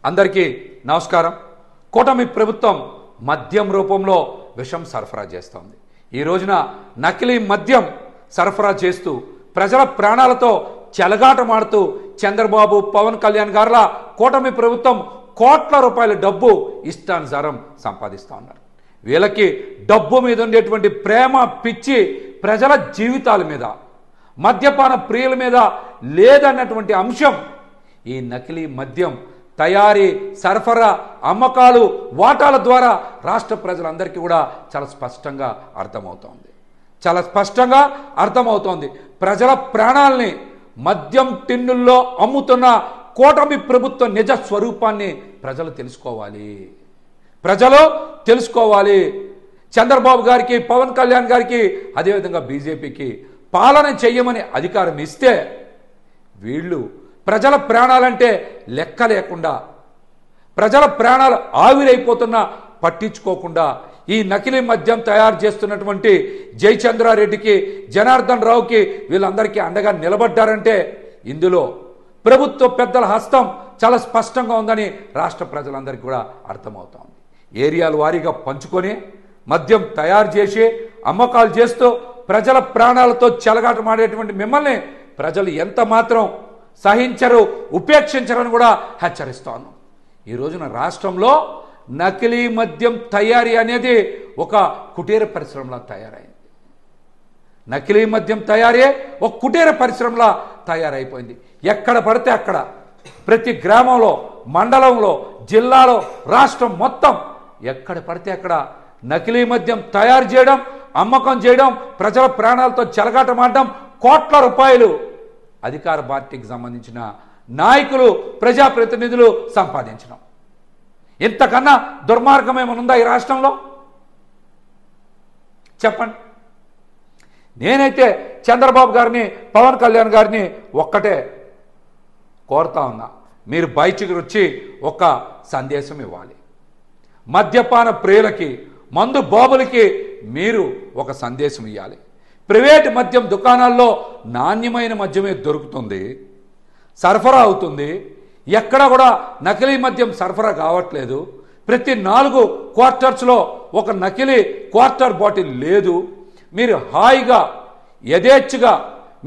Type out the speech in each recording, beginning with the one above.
అందరికీ నమస్కారం. కూటమి ప్రభుత్వం మద్యం రూపంలో విషం సరఫరా చేస్తోంది. ఈ రోజున నకిలీ మద్యం సరఫరా చేస్తూ ప్రజల ప్రాణాలతో చెలగాటమాడుతూ చంద్రబాబు, పవన్ కళ్యాణ్ గారుల కూటమి ప్రభుత్వం కోట్ల రూపాయల డబ్బు ఇష్టానుసారం సంపాదిస్తూ ఉన్నారు. వీళ్ళకి డబ్బు మీద ఉండేటువంటి ప్రేమ, పిచ్చి ప్రజల జీవితాల మీద, మద్యపాన ప్రియుల మీద లేదన్నటువంటి అంశం ఈ నకిలీ మద్యం తయారీ, సరఫరా, అమ్మకాలు, వాటాల ద్వారా రాష్ట్ర ప్రజలందరికీ కూడా చాలా స్పష్టంగా అర్థమవుతోంది. ప్రజల ప్రాణాలని మద్యం టిన్నుల్లో అమ్ముతున్న కూటమి ప్రభుత్వ నిజ స్వరూపాన్ని ప్రజలు తెలుసుకోవాలి. చంద్రబాబు గారికి, పవన్ కళ్యాణ్ గారికి, అదేవిధంగా బీజేపీకి పాలన చెయ్యమని అధికారం ఇస్తే వీళ్ళు ప్రజల ప్రాణాలంటే లెక్క లేకుండా, ప్రజల ప్రాణాలు ఆవిరైపోతున్నా పట్టించుకోకుండా ఈ నకిలీ మద్యం తయారు చేస్తున్నటువంటి జయచంద్రారెడ్డికి, జనార్దన్ రావుకి వీళ్ళందరికీ అండగా నిలబడ్డారంటే ఇందులో ప్రభుత్వ పెద్దల హస్తం చాలా స్పష్టంగా ఉందని రాష్ట్ర ప్రజలందరికీ కూడా అర్థమవుతోంది. ఏరియాల వారీగా పంచుకొని మద్యం తయారు చేసి అమ్మకాలు చేస్తూ ప్రజల ప్రాణాలతో చెలగాటమాడేటువంటి మిమ్మల్ని ప్రజలు ఎంత మాత్రం సహించరు, ఉపేక్షించరని కూడా హెచ్చరిస్తాను. ఈ రోజున రాష్ట్రంలో నకిలీ మద్యం తయారీ అనేది ఒక కుటీర పరిశ్రమలా తయారైంది. నకిలీ మద్యం తయారీ ఒక కుటీర పరిశ్రమలా తయారైపోయింది. ఎక్కడ పడితే అక్కడ, ప్రతి గ్రామంలో, మండలంలో, జిల్లాలో, రాష్ట్రం మొత్తం ఎక్కడ పడితే అక్కడ నకిలీ మద్యం తయారు చేయడం, అమ్మకం చేయడం, ప్రజల ప్రాణాలతో చెలగాటమాడడం, కోట్ల రూపాయలు అధికార పార్టీకి సంబంధించిన నాయకులు, ప్రజాప్రతినిధులు సంపాదించడం. ఇంతకన్నా దుర్మార్గం ఏమనుందా ఈ రాష్ట్రంలో? చెప్పండి. నేనైతే చంద్రబాబు గారిని, పవన్ కళ్యాణ్ గారిని ఒక్కటే కోరుతా ఉన్నా, మీరు బయటికి వచ్చి ఒక సందేశం ఇవ్వాలి. మద్యపాన ప్రియులకి, మందు బాబులకి మీరు ఒక సందేశం ఇవ్వాలి. ప్రైవేటు మద్యం దుకాణాల్లో నాణ్యమైన మద్యమే దొరుకుతుంది, సరఫరా అవుతుంది. ఎక్కడ కూడా నకిలీ మద్యం సరఫరా కావట్లేదు. ప్రతి 4 క్వార్టర్స్లో ఒక నకిలీ క్వార్టర్ బాటిల్ లేదు. మీరు హాయిగా, యథేచ్ఛగా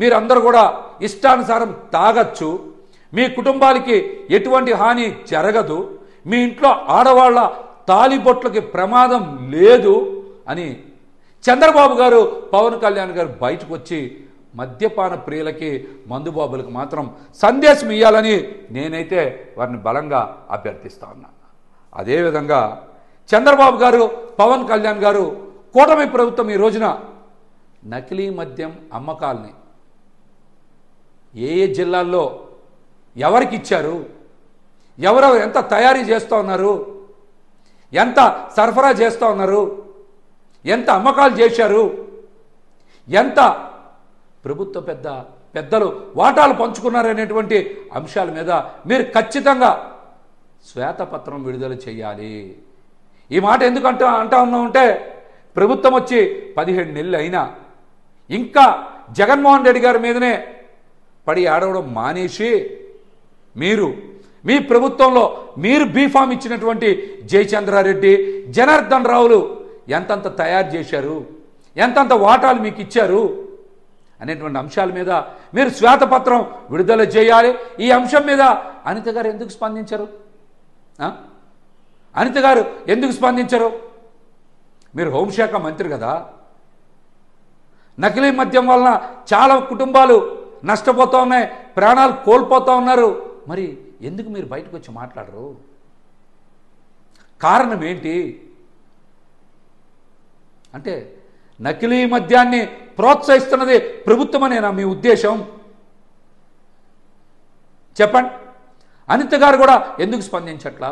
మీరందరూ కూడా ఇష్టానుసారం తాగొచ్చు. మీ కుటుంబాలకి ఎటువంటి హాని జరగదు. మీ ఇంట్లో ఆడవాళ్ళ తాలిబొట్లకి ప్రమాదం లేదు అని చంద్రబాబు గారు, పవన్ కళ్యాణ్ గారు బయటకు వచ్చి మద్యపాన ప్రియులకి, మందుబాబులకు మాత్రం సందేశం ఇవ్వాలని నేనైతే వారిని బలంగా అభ్యర్థిస్తా ఉన్నా. అదేవిధంగా చంద్రబాబు గారు, పవన్ కళ్యాణ్ గారు, కూటమి ప్రభుత్వం ఈ రోజున నకిలీ మద్యం అమ్మకాలని ఏ జిల్లాల్లో ఎవరికి ఇచ్చారు, ఎవరెవరు ఎంత తయారీ చేస్తూ ఉన్నారు, ఎంత సరఫరా చేస్తూ ఉన్నారు, ఎంత అమ్మకాలు చేశారు, ఎంత ప్రభుత్వ పెద్దలు వాటాలు పంచుకున్నారనేటువంటి అంశాల మీద మీరు ఖచ్చితంగా శ్వేతపత్రం విడుదల చేయాలి. ఈ మాట ఎందుకు అంటా ఉన్నామంటే, ప్రభుత్వం వచ్చి 17 నెలలు అయినా ఇంకా జగన్మోహన్ రెడ్డి గారి మీదనే పడి ఆడవడం మానేసి మీరు మీ ప్రభుత్వంలో మీరు బీఫామ్ ఇచ్చినటువంటి జయచంద్రారెడ్డి, జనార్దన్ రావులు ఎంతంత తయారు చేశారు, ఎంతంత వాటాలు మీకు ఇచ్చారు అనేటువంటి అంశాల మీద మీరు శ్వేతపత్రం విడుదల చేయాలి. ఈ అంశం మీద అనిత గారు ఎందుకు స్పందించరు? మీరు హోంశాఖ మంత్రి కదా. నకిలీ మద్యం వలన చాలా కుటుంబాలు నష్టపోతూ ఉన్నాయి, ప్రాణాలు కోల్పోతూ ఉన్నారు. మరి ఎందుకు మీరు బయటకు వచ్చి మాట్లాడరు? కారణం ఏంటి? అంటే నకిలీ మద్యాన్ని ప్రోత్సహిస్తున్నది ప్రభుత్వమనేనా మీ ఉద్దేశం? చెప్పండి. అనిత గారు కూడా ఎందుకు స్పందించట్లా?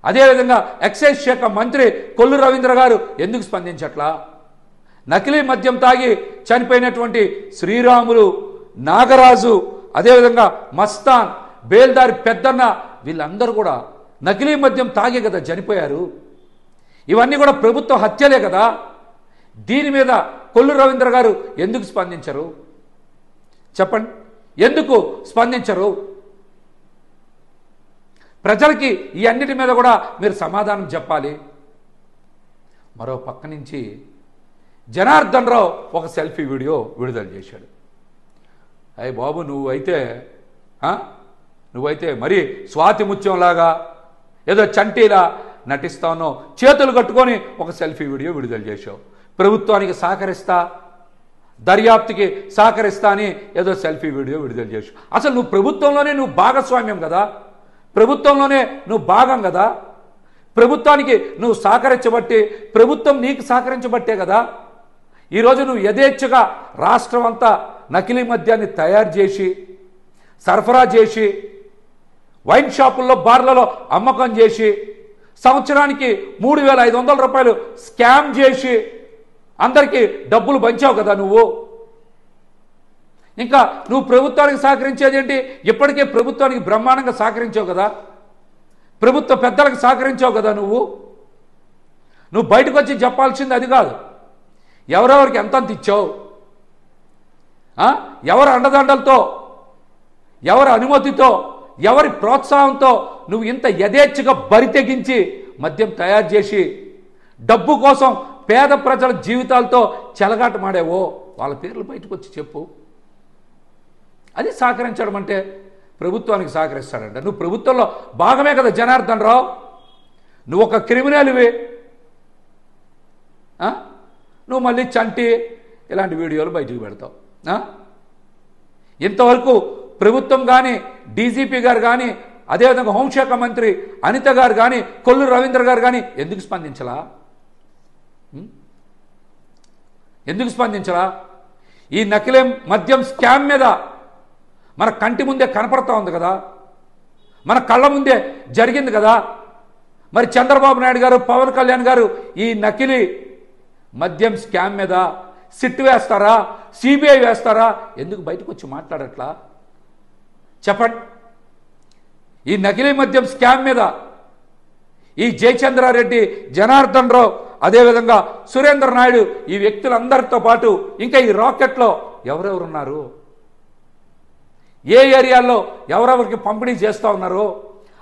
అదేవిధంగా ఎక్సైజ్ శాఖ మంత్రి కొల్లు రవీంద్ర గారు ఎందుకు స్పందించట్లా? నకిలీ మద్యం తాగి చనిపోయినటువంటి శ్రీరాములు, నాగరాజు, అదేవిధంగా మస్తాన్, బేల్దారి పెద్దన్న వీళ్ళందరూ కూడా నకిలీ మద్యం తాగే కదా చనిపోయారు. ఇవన్నీ కూడా ప్రభుత్వ హత్యలే కదా. దీని మీద కొల్లు రవీంద్ర గారు ఎందుకు స్పందించరు? చెప్పండి. ఎందుకు స్పందించరు? ప్రజలకి ఈ అన్నిటి మీద కూడా మీరు సమాధానం చెప్పాలి. మరో పక్క నుంచి జనార్దన్ రావు ఒక సెల్ఫీ వీడియో విడుదల చేశాడు. అయ్య బాబు, నువ్వైతే మరీ స్వాతి ముత్యంలాగా ఏదో చంటీలా నటిస్తానో చేతులు కట్టుకొని ఒక సెల్ఫీ వీడియో విడుదల చేశావు. ప్రభుత్వానికి సహకరిస్తా, దర్యాప్తుకి సహకరిస్తా అని ఏదో సెల్ఫీ వీడియో విడుదల చేశావు. అసలు నువ్వు ప్రభుత్వంలోనే నువ్వు భాగస్వామ్యం కదా, ప్రభుత్వంలోనే నువ్వు భాగం కదా, ప్రభుత్వానికి నువ్వు సహకరించబట్టి, ప్రభుత్వం నీకు సహకరించబట్టే కదా ఈరోజు నువ్వు యథేచ్ఛగా రాష్ట్రం అంతా నకిలీ మద్యాన్ని తయారు చేసి, సరఫరా చేసి, వైన్ షాపుల్లో, బార్లలో అమ్మకం చేసి, సంవత్సరానికి 3,500 రూపాయలు స్కామ్ చేసి అందరికీ డబ్బులు పంచావు కదా నువ్వు. ఇంకా నువ్వు ప్రభుత్వానికి సహకరించేది ఏంటి? ఇప్పటికే ప్రభుత్వానికి బ్రహ్మాండంగా సహకరించావు కదా, ప్రభుత్వ పెద్దలకు సహకరించావు కదా నువ్వు బయటకు వచ్చి చెప్పాల్సింది అది కాదు. ఎవరెవరికి ఎంతంత ఇచ్చావు, ఎవరి అండదండలతో, ఎవరి అనుమతితో, ఎవరి ప్రోత్సాహంతో నువ్వు ఇంత యథేచ్ఛగా బరి తెగించి మద్యం తయారు చేసి డబ్బు కోసం పేద ప్రజల జీవితాలతో చెలగాటమాడేవో వాళ్ళ పేర్లు బయటకు వచ్చి చెప్పు. అది సహకరించడం అంటే ప్రభుత్వానికి సహకరిస్తాడంట. నువ్వు ప్రభుత్వంలో భాగమే కదా జనార్దన్ రావు, నువ్వు ఒక క్రిమినల్వి. నువ్వు మళ్ళీ చంటి ఇలాంటి వీడియోలు బయటకు పెడతావు. ఇంతవరకు ప్రభుత్వం కానీ, డీజీపీ గారు కానీ, అదేవిధంగా హోంశాఖ మంత్రి అనిత గారు కానీ, కొల్లు రవీంద్ర గారు కానీ ఎందుకు స్పందించలా? ఈ నకిలీ మద్యం స్కామ్ మీద మన కంటి ముందే కనపడతా ఉంది కదా, మన కళ్ళ ముందే జరిగింది కదా. మరి చంద్రబాబు నాయుడు గారు, పవన్ కళ్యాణ్ గారు ఈ నకిలీ మద్యం స్కామ్ మీద సిట్ వేస్తారా, సిబిఐ వేస్తారా? ఎందుకు బయటకు వచ్చి మాట్లాడట్లా చెప్పండి. ఈ నకిలీ మద్యం స్కామ్ మీద ఈ జయచంద్రారెడ్డి, జనార్దన్ రావు, అదేవిధంగా సురేంద్ర నాయుడు, ఈ వ్యక్తులందరితో పాటు ఇంకా ఈ రాకెట్లో ఎవరెవరున్నారు, ఏ ఏరియాల్లో ఎవరెవరికి పంపిణీ చేస్తూ ఉన్నారో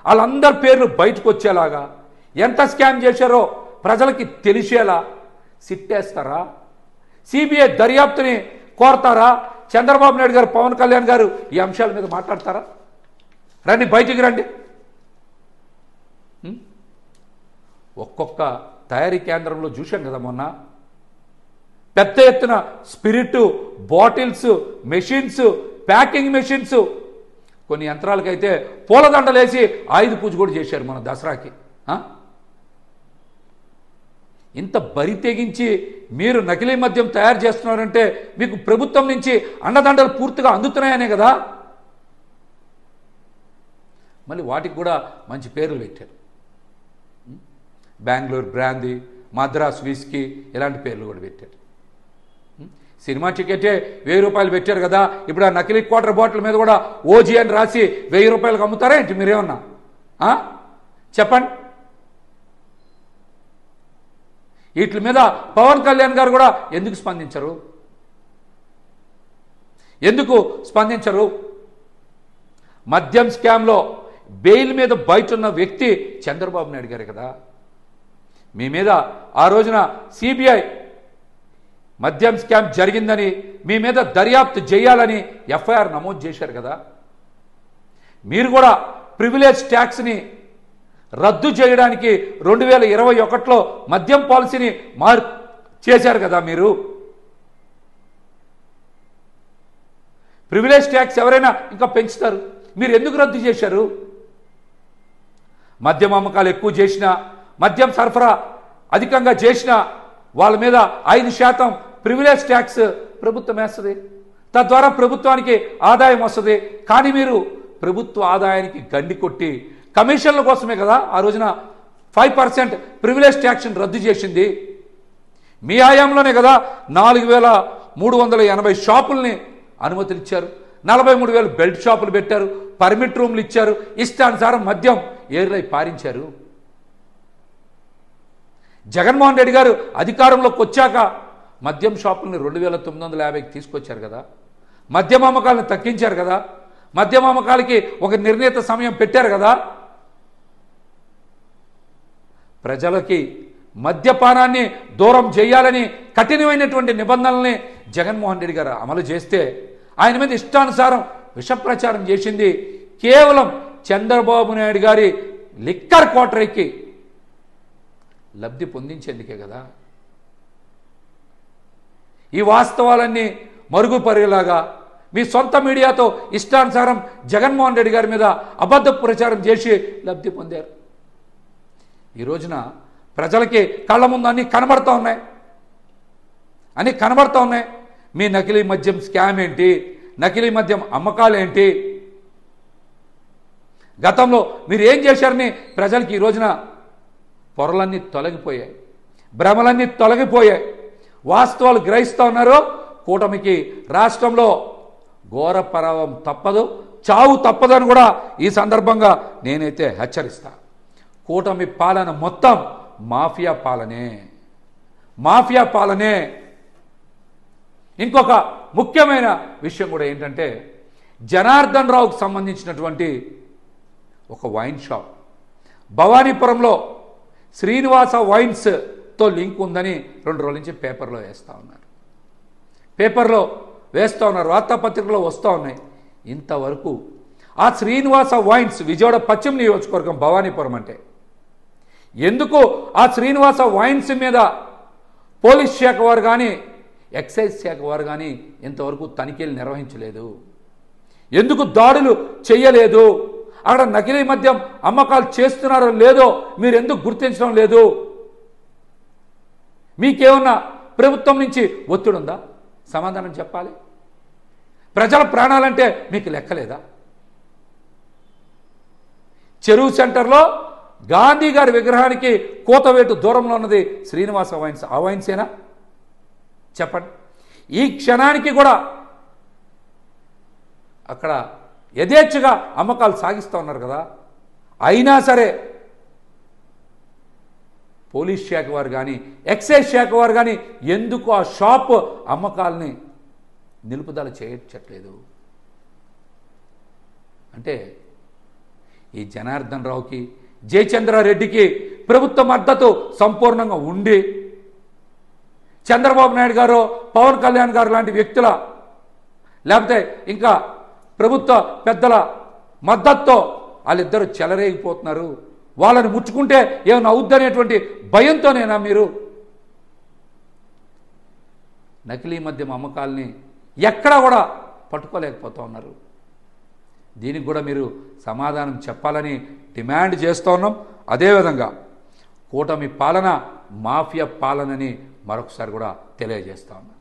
వాళ్ళందరి పేర్లు బయటకు వచ్చేలాగా, ఎంత స్కామ్ చేశారో ప్రజలకి తెలిసేలా సిట్టేస్తారా? సిబిఐ దర్యాప్తుని కోరతారా? చంద్రబాబు నాయుడు గారు, పవన్ కళ్యాణ్ గారు ఈ అంశాల మీద మాట్లాడతారా? రండి, బయటికి రండి. ఒక్కొక్క తయారీ కేంద్రంలో చూశాం కదా మొన్న, పెద్ద ఎత్తున spirit bottles, machines, packing machines, కొన్ని యంత్రాలకైతే పూలదండలేసి ఆయుధ పూజ కూడా చేశారు మన దసరాకి. ఇంత బరి తెగించి మీరు నకిలీ మద్యం తయారు చేస్తున్నారంటే మీకు ప్రభుత్వం నుంచి అండదండలు పూర్తిగా అందుతున్నాయనే కదా. మళ్ళీ వాటికి కూడా మంచి పేర్లు పెట్టారు. బెంగళూరు బ్రాందీ, మద్రాస్ విస్కీ, ఇలాంటి పేర్లు కూడా పెట్టారు. సినిమా టికెటే 1000 రూపాయలు పెట్టారు కదా, ఇప్పుడు ఆ నకిలీ క్వార్టర్ బాటిల్ మీద కూడా ఓజీ అని రాసి 1000 రూపాయలకు అమ్ముతారా ఏంటి మీరేమన్నా? చెప్పండి. వీటి మీద పవన్ కళ్యాణ్ గారు కూడా ఎందుకు స్పందించరు? మద్యం స్కామ్లో బెయిల్ మీద బయట ఉన్న వ్యక్తి చంద్రబాబు నాయుడు గారే కదా. మీ మీద ఆ రోజున సిబిఐ మద్యం స్కామ్ జరిగిందని మీ మీద దర్యాప్తు చేయాలని ఎఫ్ఐఆర్ నమోదు చేశారు కదా. మీరు కూడా ప్రివిలేజ్ ట్యాక్స్ని రద్దు చేయడానికి 2021లో మద్యం పాలసీని చేశారు కదా. మీరు ప్రివిలేజ్ ట్యాక్స్ ఎవరైనా ఇంకా పెంచుతారు, మీరు ఎందుకు రద్దు చేశారు? మద్యం అమ్మకాలు ఎక్కువ చేసినా, మద్యం సరఫరా అధికంగా చేసినా వాళ్ళ మీద 5% ప్రివిలేజ్ ట్యాక్స్ ప్రభుత్వం వేస్తుంది. తద్వారా ప్రభుత్వానికి ఆదాయం వస్తుంది. కానీ మీరు ప్రభుత్వ ఆదాయానికి గండి కొట్టి కమిషన్ల కోసమే కదా ఆ రోజున 5% ప్రివిలేజ్ ట్యాక్స్ని రద్దు చేసింది. మీ హయాంలోనే కదా 4,380 షాపుల్ని అనుమతులు ఇచ్చారు, 43,000 బెల్ట్ షాపులు పెట్టారు, పర్మిట్ రూమ్లు ఇచ్చారు, ఇష్టానుసారం మద్యం ఏర్లై పారించారు. జగన్మోహన్ రెడ్డి గారు అధికారంలోకి వచ్చాక మద్యం షాపుల్ని 2,950కి తీసుకొచ్చారు కదా, మద్యం అమ్మకాలను తగ్గించారు కదా, మద్యం అమ్మకాలకి ఒక నిర్ణీత సమయం పెట్టారు కదా. ప్రజలకి మద్యపానాన్ని దూరం చేయాలని కఠినమైనటువంటి నిబంధనల్ని జగన్మోహన్ రెడ్డి గారు అమలు చేస్తే ఆయన మీద ఇష్టానుసారం విష ప్రచారం చేసింది కేవలం చంద్రబాబు నాయుడు గారి లిక్కర్ కోటరీకి లబ్ధి పొందించేందుకే కదా. ఈ వాస్తవాలన్నీ మరుగుపరిలాగా మీ సొంత మీడియాతో ఇష్టానుసారం జగన్మోహన్ రెడ్డి గారి మీద అబద్ధ ప్రచారం చేసి లబ్ధి పొందారు. ఈ రోజున ప్రజలకి కళ్ళ ముందు అన్నీ కనబడతా ఉన్నాయి. మీ నకిలీ మద్యం స్కామ్ ఏంటి, నకిలీ మద్యం అమ్మకాలు ఏంటి, గతంలో మీరు ఏం చేశారని ప్రజలకి ఈ రోజున పొరలన్నీ తొలగిపోయాయి, భ్రమలన్నీ తొలగిపోయాయి. వాస్తవాలు గ్రహిస్తూ ఉన్నారు. కూటమికి రాష్ట్రంలో ఘోర పరాభవం తప్పదు, చావు తప్పదని కూడా ఈ సందర్భంగా నేనైతే హెచ్చరిస్తా. కూటమి పాలన మొత్తం మాఫియా పాలనే. ఇంకొక ముఖ్యమైన విషయం కూడా ఏంటంటే జనార్దన్ రావుకు సంబంధించినటువంటి ఒక వైన్ షాప్ భవానీపురంలో శ్రీనివాస వైన్స్తో లింక్ ఉందని 2 రోజుల నుంచి పేపర్లో వేస్తూ ఉన్నారు, వార్తాపత్రికలో వస్తూ ఉన్నాయి. ఇంతవరకు ఆ శ్రీనివాస వైన్స్ విజయవాడ పశ్చిమ నియోజకవర్గం భవానీపురం అంటే ఎందుకు ఆ శ్రీనివాస వైన్స్ మీద పోలీస్ శాఖ వారు కానీ ఎక్సైజ్ శాఖ వారు కానీ ఇంతవరకు తనిఖీలు నిర్వహించలేదు? ఎందుకు దాడులు చేయలేదు? అక్కడ నకిలీ మద్యం అమ్మకాలు చేస్తున్నారో లేదో మీరు ఎందుకు గుర్తించడం లేదు? మీకేమన్నా ప్రభుత్వం నుంచి ఒత్తిడి ఉందా? సమాధానం చెప్పాలి. ప్రజల ప్రాణాలంటే మీకు లెక్కలేదా? చెరువు సెంటర్లో గాంధీ గారి విగ్రహానికి కోతవేటు దూరంలో ఉన్నది శ్రీనివాస వైన్స్. ఆ వైన్సేనా? చెప్పండి. ఈ క్షణానికి కూడా అక్కడ యథేచ్ఛగా అమ్మకాలు సాగిస్తూ ఉన్నారు కదా. అయినా సరే పోలీస్ శాఖ వారు కానీ ఎక్సైజ్ శాఖ వారు కానీ ఎందుకు ఆ షాప్ అమ్మకాలని నిలుపుదల చేయట్లేదు? అంటే ఈ జనార్దన్ రావుకి, జయచంద్రారెడ్డికి ప్రభుత్వ మద్దతు సంపూర్ణంగా ఉండి చంద్రబాబు నాయుడు గారు, పవన్ కళ్యాణ్ గారు లాంటి వ్యక్తుల లేకపోతే ఇంకా ప్రభుత్వ పెద్దల మద్దతుతో వాళ్ళిద్దరూ చెలరేగిపోతున్నారు. వాళ్ళని ముట్టుకుంటే ఏమైనా అవుద్దనేటువంటి భయంతోనేనా మీరు నకిలీ మద్యం అమ్మకాలని ఎక్కడా కూడా పట్టుకోలేకపోతూ ఉన్నారు? దీనికి కూడా మీరు సమాధానం చెప్పాలని డిమాండ్ చేస్తూ ఉన్నాం. అదేవిధంగా కూటమి పాలన మాఫియా పాలనని మరొకసారి కూడా తెలియజేస్తా ఉన్నాం.